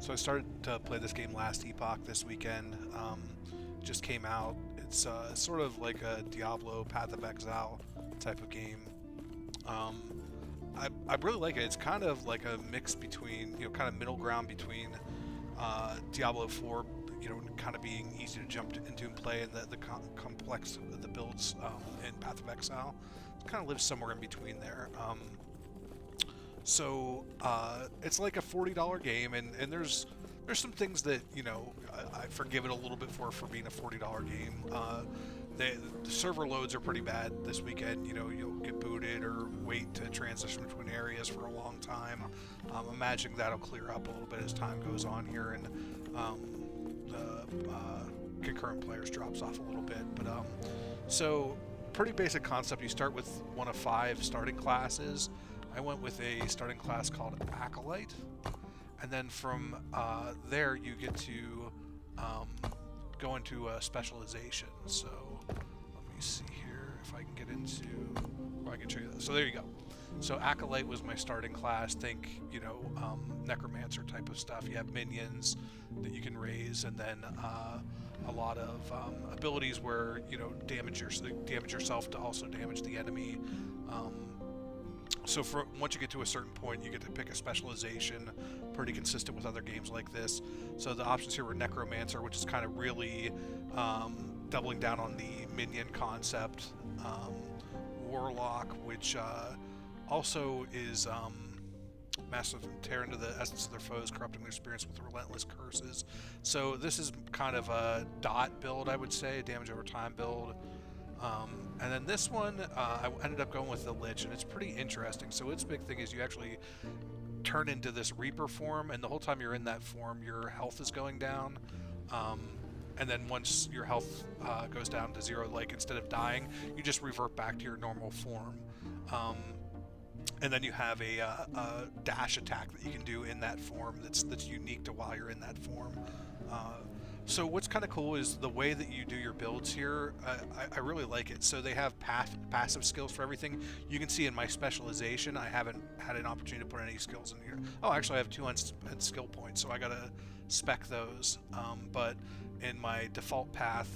So I started to play this game Last Epoch this weekend. Just came out. It's sort of like a Diablo Path of Exile type of game. Um, I really like it. It's kind of like a mix between, kind of middle ground between Diablo 4, kind of being easy to jump into and play, and the complex of the builds in Path of Exile. It kind of lives somewhere in between there. So it's like a $40 game, and there's some things that I forgive it a little bit for being a $40 game. The server loads are pretty bad this weekend. You'll get booted or wait to transition between areas for a long time. I'm imagining that'll clear up a little bit as time goes on here, and the concurrent players drops off a little bit. But so pretty basic concept. You start with one of 5 starting classes. I went with a starting class called Acolyte, and then from there you get to go into a specialization. So let me see here if I can get into, or I can show you that. So there you go. So Acolyte was my starting class. Think, necromancer type of stuff. You have minions that you can raise, and then a lot of abilities where damage yourself to also damage the enemy. So once you get to a certain point, you get to pick a specialization, pretty consistent with other games like this. So the options here were Necromancer, which is kind of really doubling down on the minion concept. Warlock, which also is massive tear into the essence of their foes, corrupting their spirits with relentless curses. So this is kind of a dot build, I would say, damage over time build. And then this one, I ended up going with the Lich, and it's pretty interesting. So its big thing is you actually turn into this Reaper form, and the whole time you're in that form, your health is going down. And then once your health goes down to 0, like instead of dying, you just revert back to your normal form. And then you have a dash attack that you can do in that form that's unique to while you're in that form. So what's kind of cool is the way that you do your builds here. I really like it. So they have passive skills for everything. You can see in my specialization, I haven't had an opportunity to put any skills in here. Oh, actually I have 2 unspent skill points, so I gotta spec those. But in my default path,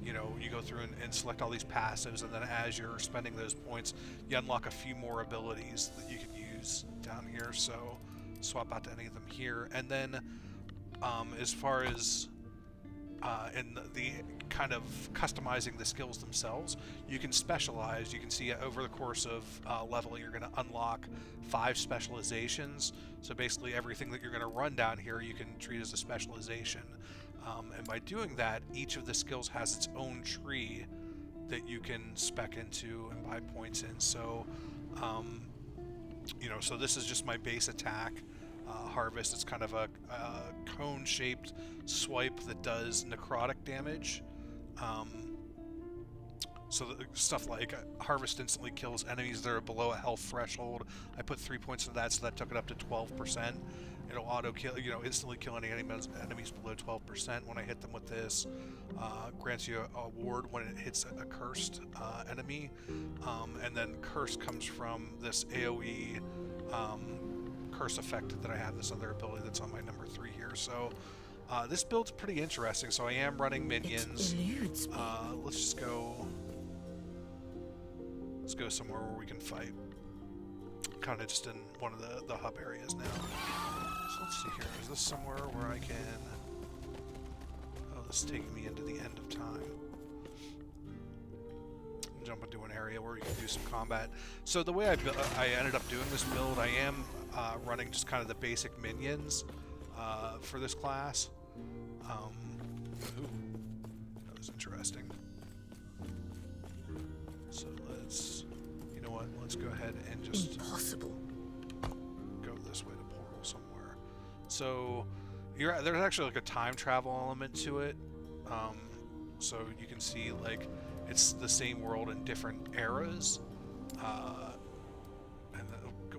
you go through and select all these passives, and then as you're spending those points, you unlock a few more abilities that you can use down here. So swap out to any of them here. And then as far as in the kind of customizing the skills themselves, you can specialize. You can see over the course of leveling, you're going to unlock 5 specializations. So basically everything that you're going to run down here, you can treat as a specialization. And by doing that, each of the skills has its own tree that you can spec into and buy points in. So, so this is just my base attack. Harvest. It's kind of a cone-shaped swipe that does necrotic damage. So stuff like Harvest instantly kills enemies that are below a health threshold. I put 3 points into that, so that took it up to 12%. It'll auto kill, instantly kill any enemies below 12% when I hit them with this. Grants you a ward when it hits a cursed enemy. And then curse comes from this AoE curse effect that I have, this other ability that's on my number 3 here. So this build's pretty interesting. So I am running minions. Let's just go. Let's go somewhere where we can fight. Kind of just in one of the hub areas now. So let's see here. Is this somewhere where I can? Oh, this is taking me into the end of time. Jump into an area where you can do some combat. So the way I ended up doing this build, I am running just kind of the basic minions for this class. Ooh, that was interesting. So let's go ahead and just go this way to portal somewhere. So there's actually like a time travel element to it. So you can see like it's the same world in different eras, and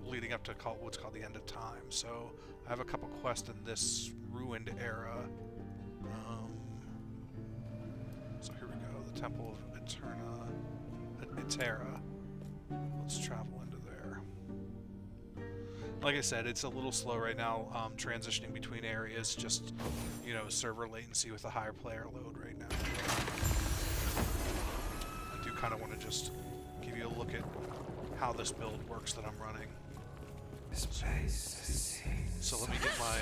leading up to what's called the end of time. So I have a couple quests in this ruined era. So here we go, the Temple of Eterna. Let's travel into there. like I said, it's a little slow right now, transitioning between areas, just, you know, server latency with a higher player load right now. I do kind of want to just give you a look at how this build works that I'm running. So let me get my,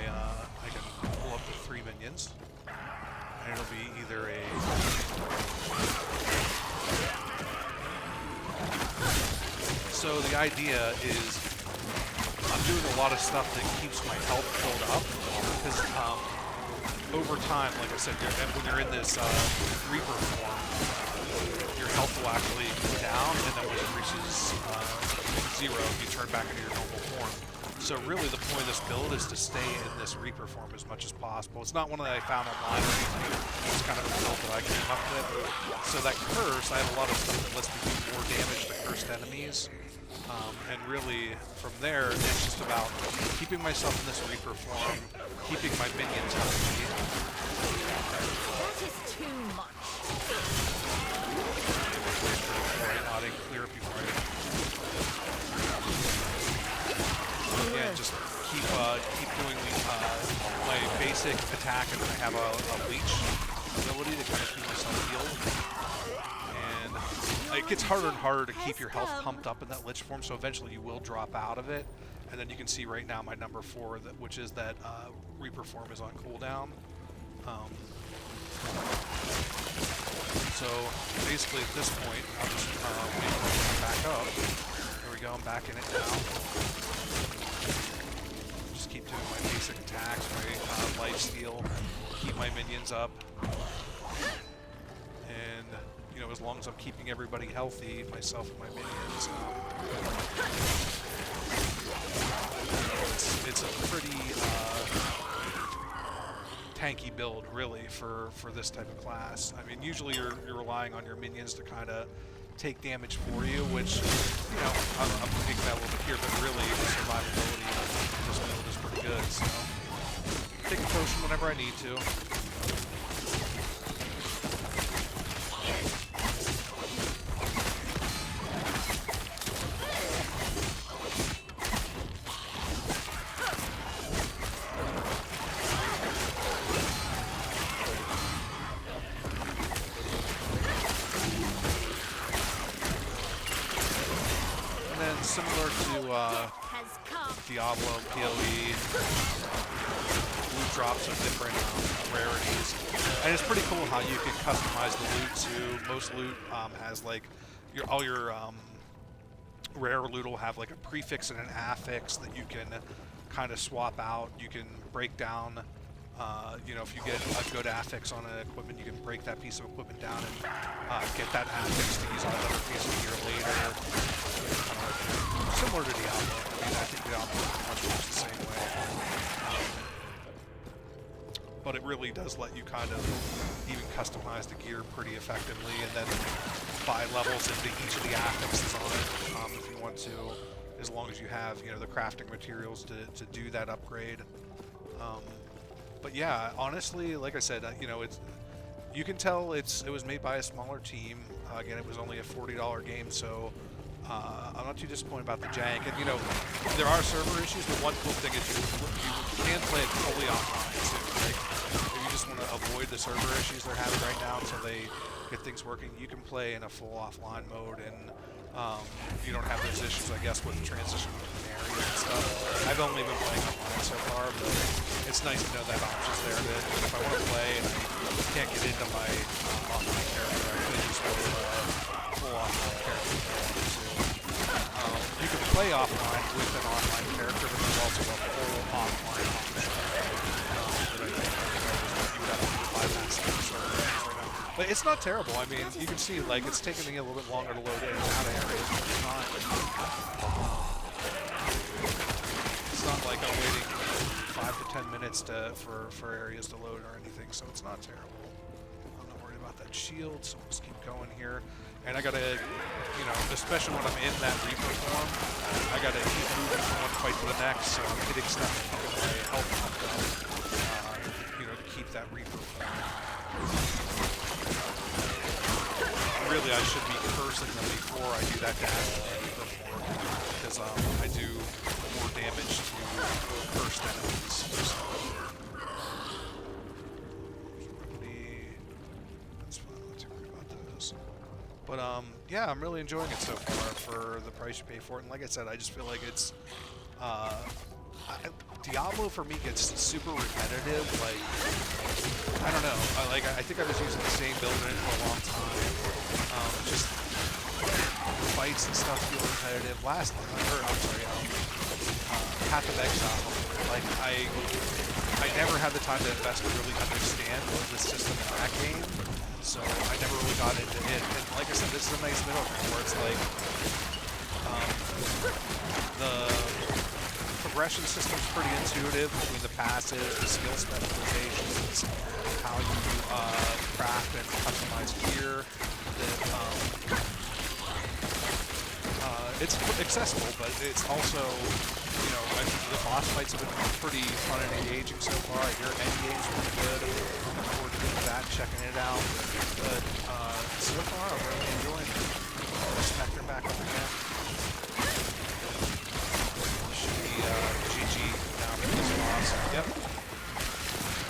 I can pull up the 3 minions, and it'll be either a... So the idea is I'm doing a lot of stuff that keeps my health filled up, because over time, like I said, when you're in this Reaper form, your health will actually go down, and then when it reaches 0, you turn back into your normal form. So really the point of this build is to stay in this Reaper form as much as possible. It's not one that I found online or anything. It's kind of a build that I came up with. So that curse, I have a lot of stuff that lets me do more damage to cursed enemies. And really, from there, it's just about keeping myself in this Reaper form, keeping my minions healthy. That is too much. I didn't clear up before I... Again, just keep doing my basic attack, and then I have a leech ability to kind of keep myself healed. And it gets harder and harder to keep your health pumped up in that lich form, so eventually you will drop out of it. And then you can see right now my number 4, which is that Reaper form is on cooldown. So basically at this point, I'll just back up. There we go, I'm back in it now. Just keep doing my basic attacks, my lifesteal, keep my minions up. And, you know, as long as I'm keeping everybody healthy, myself and my minions, it's a pretty tanky build, really, for this type of class. I mean, usually you're relying on your minions to kind of take damage for you, which, you know, I'm taking that a little bit here, but really the survivability of this build is pretty good, so take a potion whenever I need to. Similar to Diablo, PoE, loot drops of different rarities, and it's pretty cool how you can customize the loot too. Most loot has like all your rare loot will have like a prefix and an affix that you can kind of swap out. You can break down. You know, if you get a good affix on an equipment, you can break that piece of equipment down and get that affix to use on another piece of gear later. Similar to Diablo. I mean, I think Diablo much works the same way. But it really does let you kind of even customize the gear pretty effectively, and then buy levels into each of the affixes on it if you want to, as long as you have, you know, the crafting materials to do that upgrade. But yeah, honestly, like I said, you know, you can tell it was made by a smaller team. Again, it was only a $40 game, so I'm not too disappointed about the jank. And, you know, there are server issues, but one cool thing is you can play it fully offline. So, like, if you just want to avoid the server issues they're having right now until they get things working, you can play in a full offline mode, and you don't have those issues, I guess, with transition between areas and stuff. I've only been playing online so far, but it's nice to know that option's there. That if I want to play and I can't get into my online character, I can just go full offline character if I want to. You can play offline with an online character, but there's also a full offline option that I think you would have to bypass the server right now. But it's not terrible. I mean, you can see, like, it's taking me a little bit longer to load in and out of areas, but it's not like I'm waiting 5 to 10 minutes for areas to load or anything, so it's not terrible. I'm not worried about that shield, so we'll just keep going here. And I gotta, you know, especially when I'm in that Reaper form, I gotta keep moving from one fight to the next, so I'm hitting stuff and keeping my health pumped up, you know, to keep that Reaper form. Really, I should be cursing them before I do that to activate Reaper form, because I do more damage to cursed enemies. So. That's fine, I'm not too worried about those. But yeah, I'm really enjoying it so far for the price you pay for it. And like I said, I just feel like it's Diablo for me gets super repetitive. Like I don't know. I think I was using the same build in it for a long time. Just fights and stuff feel repetitive. Path of Exile. Like I never had the time to invest to really understand the system in that game. So I never really got into it. And like I said, this is a nice middle ground where it's like the progression system's pretty intuitive between the passives, the skill specializations, how you craft and customize gear. It's accessible, but it's also, you know, the boss fights have been pretty fun and engaging so far. I hear endgame's really good. Looking forward to doing that, checking it out. But so far, I'm really enjoying it. Spectre back up again. Should be GG now for this boss. Yep.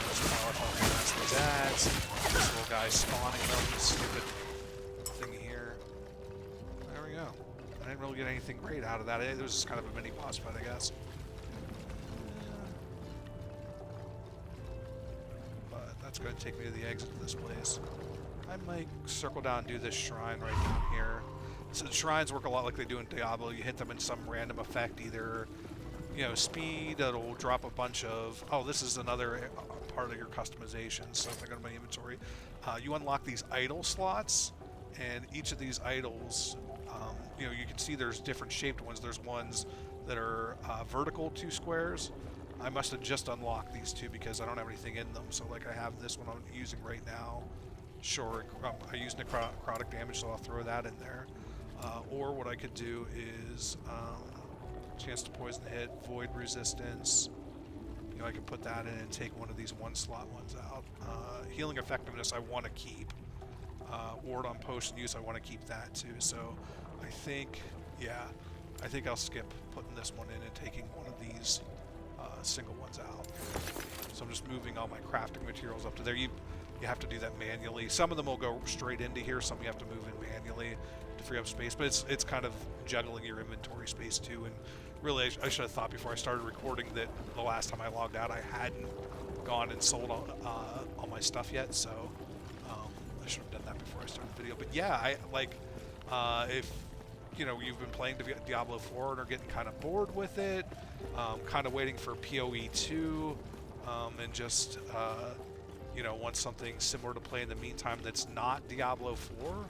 Just powerful past these ads. This little guy spawning them. Stupid thing here. There we go. I didn't really get anything great out of that. It was just kind of a mini boss fight, I guess. But that's going to take me to the exit of this place. I might circle down and do this shrine right down here. So the shrines work a lot like they do in Diablo. You hit them in some random effect, either, you know, speed, it'll drop a bunch of... Oh, this is another part of your customization. So if I go to my inventory, you unlock these idol slots, and each of these idols... you know, you can see there's different shaped ones. There's ones that are vertical 2 squares. I must have just unlocked these two because I don't have anything in them. So like I have this one I'm using right now. Sure, I use necrotic damage, so I'll throw that in there. Or what I could do is chance to poison hit, void resistance. You know, I could put that in and take one of these 1 slot ones out. Healing effectiveness I want to keep. Ward on potion use, I want to keep that too. So I think, yeah, I think I'll skip putting this one in and taking one of these single ones out. So I'm just moving all my crafting materials up to there. You have to do that manually. Some of them will go straight into here. Some you have to move in manually to free up space. But it's kind of juggling your inventory space too. And really, I should have thought before I started recording that the last time I logged out, I hadn't gone and sold all my stuff yet. So I should have done that before I started the video. But yeah, I like if you know you've been playing Diablo 4 and are getting kind of bored with it, kind of waiting for PoE 2, and just you know want something similar to play in the meantime that's not Diablo 4.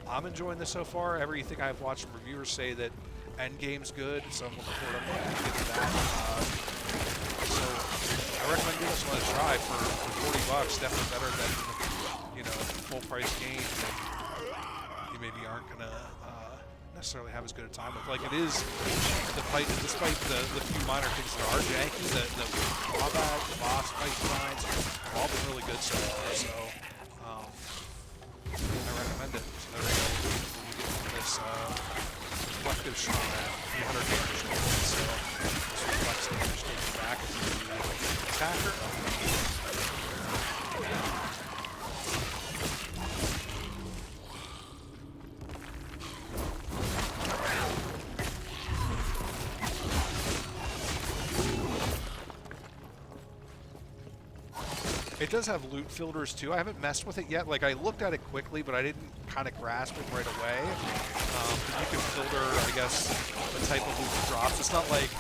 I'm enjoying this so far. Everything I've watched from reviewers say that Endgame's good, so I'm looking forward to getting that. So I recommend giving this one a try for $40. Definitely better than, you know, full price game that you maybe aren't gonna necessarily have as good a time with. Like it is the fight, despite the few minor things that are janky, the combat, the boss fight designs have all been really good so far. So I recommend it. So there we go. We get this reflective shrine, 300 damage. So this reflects damage taken back if you attacker. It does have loot filters too. I haven't messed with it yet. Like I looked at it quickly, but I didn't kind of grasp it right away. You can filter, I guess, the type of loot that drops. It's not like,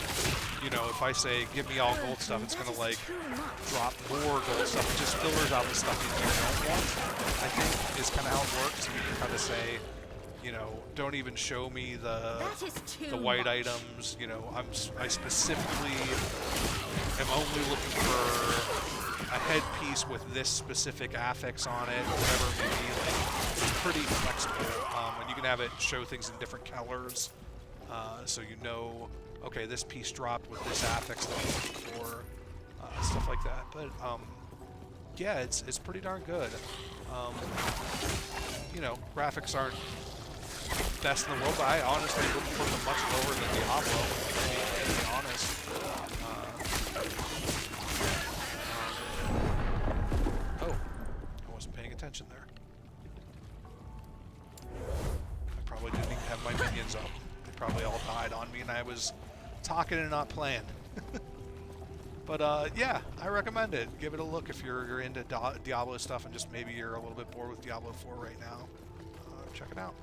you know, if I say give me all gold stuff, it's gonna like drop more gold stuff. It just filters out the stuff that you don't want. I think is kind of how it works. You can kind of say, you know, don't even show me the white items. You know, I specifically am only looking for a headpiece with this specific affix on it, or whatever it may be. Like, it's pretty flexible, and you can have it show things in different colors, so you know, okay, this piece dropped with this affix that I'm looking for, stuff like that. But yeah, it's pretty darn good. You know, graphics aren't best in the world, but I honestly wouldn't put them much lower than Diablo. I mean, be honest. Oh, I wasn't paying attention there. I probably didn't even have my minions up. They probably all died on me, and I was talking and not playing. But yeah, I recommend it. Give it a look if you're into Diablo stuff and just maybe you're a little bit bored with Diablo 4 right now. Check it out.